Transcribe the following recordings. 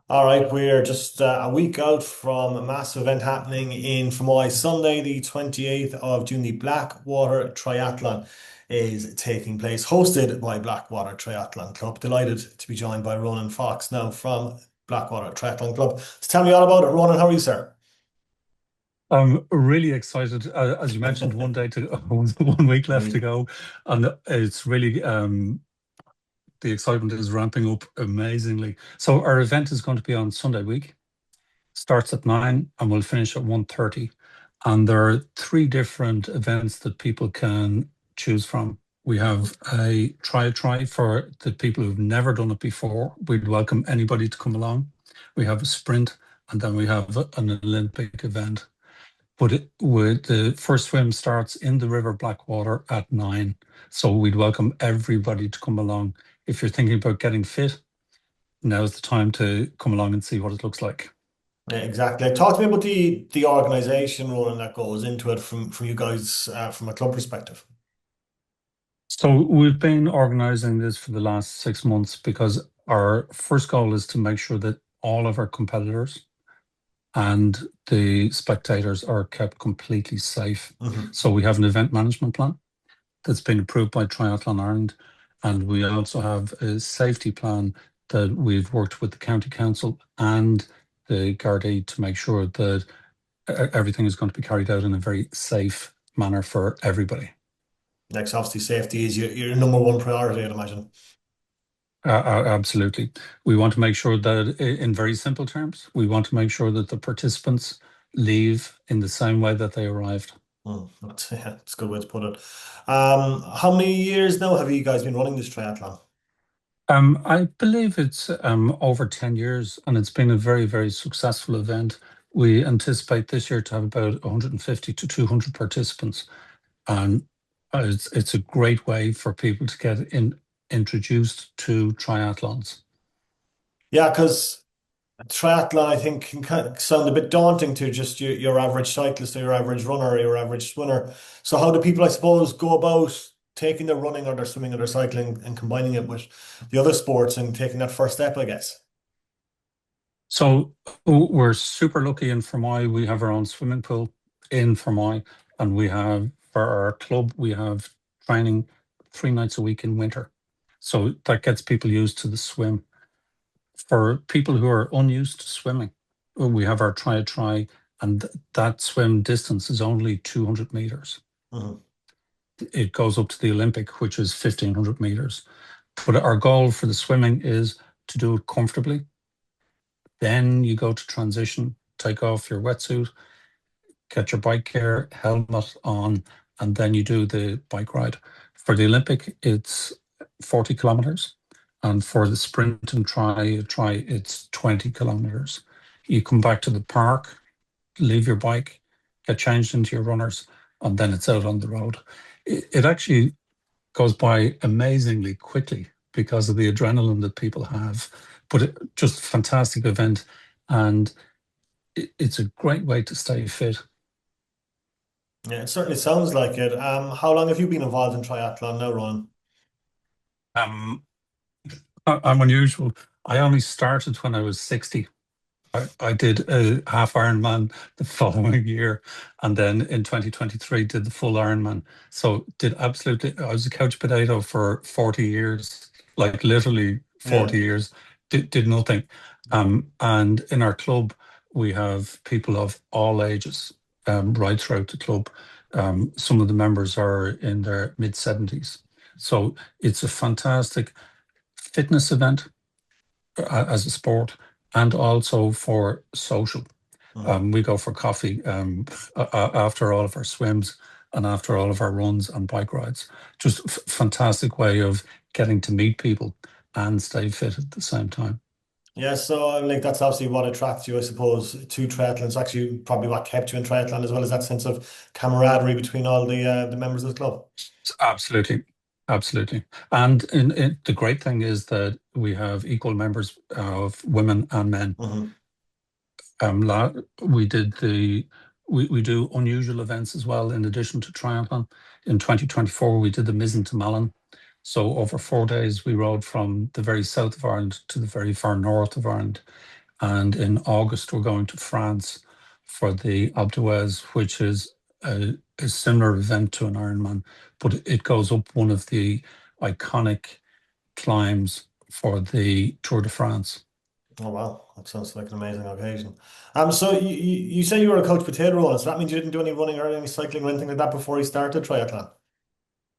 All right, we're just a week out from a massive event happening in Fermoy. Sunday, the 28th of June, the Blackwater Triathlon is taking place, hosted by Blackwater Triathlon Club. Delighted to be joined by Ronan Fox now from Blackwater Triathlon Club. So tell me all about it. Ronan, how are you, sir? I'm really excited. As you mentioned, one day to 1 week left to Mm. go, and it's really the excitement is ramping up amazingly. So our event is going to be on Sunday week. Starts at 9 and will finish at 1:30. And there are three different events that people can choose from. We have a try for the people who've never done it before. We'd welcome anybody to come along. We have a sprint, and then we have an Olympic event. But the first swim starts in the River Blackwater at 9. So we'd welcome everybody to come along. If you're thinking about getting fit, now's the time to come along and see what it looks like. Yeah, exactly. Talk to me about the organisation, Ronan, that goes into it from you guys from a club perspective. So we've been organizing this for the last 6 months because our first goal is to make sure that all of our competitors and the spectators are kept completely safe. Hmm. So we have an event management plan that's been approved by Triathlon Ireland. And we also have a safety plan that we've worked with the county council and the Gardaí to make sure that everything is going to be carried out in a very safe manner for everybody. Next, obviously, safety is your number one priority, I'd imagine. Absolutely. We want to make sure that, in very simple terms, we want to make sure that the participants leave in the same way that they arrived. That's a good way to put it. How many years now have you guys been running this triathlon? I believe it's over 10 years and it's been a very, very successful event. We anticipate this year to have about 150 to 200 participants. And it's a great way for people to get introduced to triathlons. Yeah, because triathlon, I think, can kind of sound a bit daunting to just your average cyclist or your average runner or your average swimmer. So, how do people, I suppose, go about taking their running or their swimming or their cycling and combining it with the other sports and taking that first step, I guess? So we're super lucky in Fermoy. We have our own swimming pool in Fermoy, and we have for our club we have training 3 nights a week in winter. So that gets people used to the swim. For people who are unused to swimming, we have our try, and that swim distance is only 200 meters. Mhm. It goes up to the Olympic, which is 1500 meters. But our goal for the swimming is to do it comfortably. Then you go to transition, take off your wetsuit, get your bike gear, helmet on, and then you do the bike ride. For the Olympic, it's 40 kilometers. And for the sprint and try, it's 20 kilometers. You come back to the park, leave your bike, get changed into your runners, and then it's out on the road. It actually goes by amazingly quickly because of the adrenaline that people have. But just fantastic event. And it's a great way to stay fit. Yeah, it certainly sounds like it. How long have you been involved in triathlon now, Ron? Um, I'm unusual. I only started when I was 60. I did a half Ironman the following year, and then in 2023 did the full Ironman. So did absolutely. I was a couch potato for 40 years, like literally Yeah. 40 years. Did nothing. And in our club, we have people of all ages, right throughout the club. Some of the members are in their mid 70s. So it's a fantastic fitness event as a sport and also for social. Mhm. We go for coffee after all of our swims and after all of our runs and bike rides. Just fantastic way of getting to meet people and stay fit at the same time. Yeah, so like that's obviously what attracts you, I suppose, to triathlon. It's actually probably what kept you in triathlon as well as that sense of camaraderie between all the members of the club. Absolutely. Absolutely. And the great thing is that we have equal members of women and men. Hmm. Um, la- we did we do unusual events as well in addition to triathlon. In 2024, we did the Mizzen to Malin. So over 4 days, we rode from the very south of Ireland to the very far north of Ireland. And in August, we're going to France for the Alpe d'Huez, which is a similar event to an Ironman, but it goes up one of the iconic climbs for the Tour de France. Oh wow, that sounds like an amazing occasion. So you say you were a coach potato roller, so that means you didn't do any running or any cycling or anything like that before you started triathlon?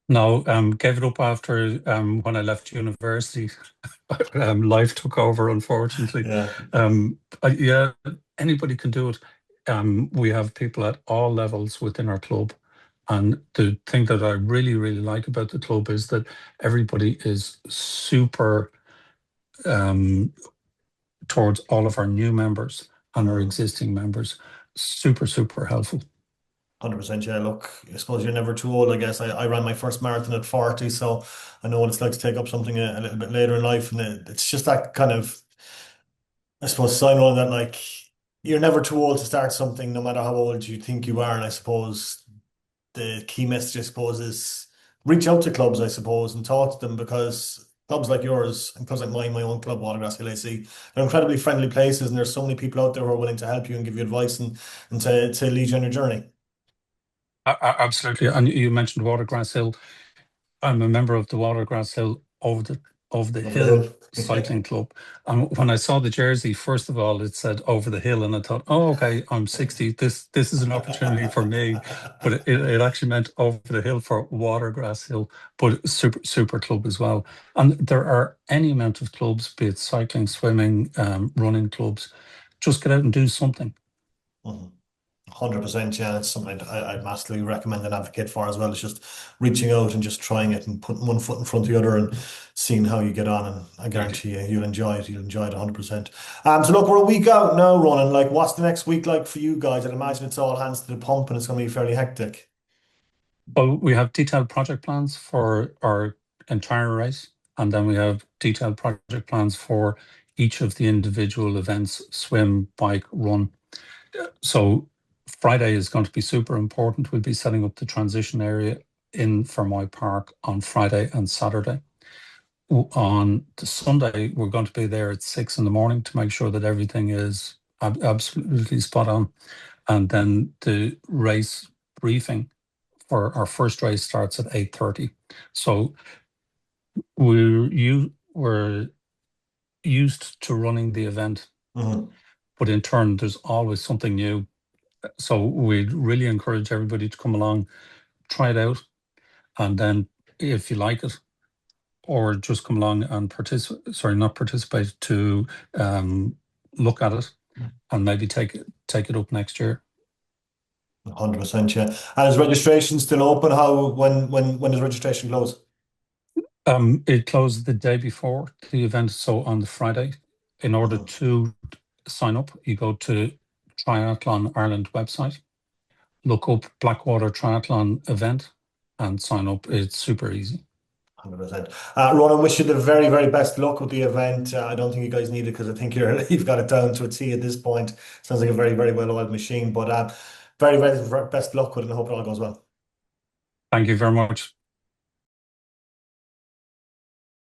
No, gave it up after when I left university. Life took over, unfortunately. Yeah, Yeah, anybody can do it. We have people at all levels within our club. And the thing that I really, really like about the club is that everybody is super um, towards all of our new members and our mm, existing members. Super, super helpful. 100%. Yeah, look, I suppose you're never too old, I guess. I ran my first marathon at 40, so I know what it's like to take up something a little bit later in life. And it's just that kind of, I suppose, sign on that like you're never too old to start something, no matter how old you think you are. And I suppose the key message, I suppose, is reach out to clubs, I suppose, and talk to them because clubs like yours and clubs like mine, my own club, Watergrass LAC, they're incredibly friendly places, and there's so many people out there who are willing to help you and give you advice and to lead you on your journey. Absolutely. And you mentioned Watergrass Hill. I'm a member of the Watergrass Hill over the Over the hill hill. cycling club. And when I saw the jersey, first of all, it said over the hill, and I thought, oh, okay, I'm 60. This is an opportunity for me. But it actually meant over the hill for Watergrass Hill, but super club as well. And there are any amount of clubs, be it cycling, swimming, running clubs. Just get out and do something. Mhm. 100%, yeah, it's something I'd massively recommend and advocate for as well. It's just reaching out and just trying it and putting one foot in front of the other and seeing how you get on. And I Absolutely. guarantee you, you'll enjoy it. You'll enjoy it 100%. So look, we're a week out now, Ronan. Like, what's the next week like for you guys? I'd imagine it's all hands to the pump and it's going to be fairly hectic. Well, we have detailed project plans for our entire race, and then we have detailed project plans for each of the individual events, swim, bike, run. So Friday is going to be super important. We'll be setting up the transition area in Fermoy Park on Friday and Saturday. On the Sunday, we're going to be there at 6 in the morning to make sure that everything is absolutely spot on. And then the race briefing for our first race starts at 8:30. So we're used to running the event, Mhm. but in turn, there's always something new. So we'd really encourage everybody to come along, try it out, and then if you like it, or just come along and participate, sorry, not participate, to um, look at it and maybe take it up next year. 100%, yeah. And is registration still open? How, when does registration close? It closed the day before the event, so on the Friday. In order Mhm. to sign up, you go to Triathlon Ireland website, look up Blackwater Triathlon event, and sign up. It's super easy. 100%. Ronan, wish you the very, very best luck with the event. I don't think you guys need it because I think you've got it down to a T at this point. Sounds like a very, very well-oiled machine. But very, very best luck with it and I hope it all goes well. Thank you very much.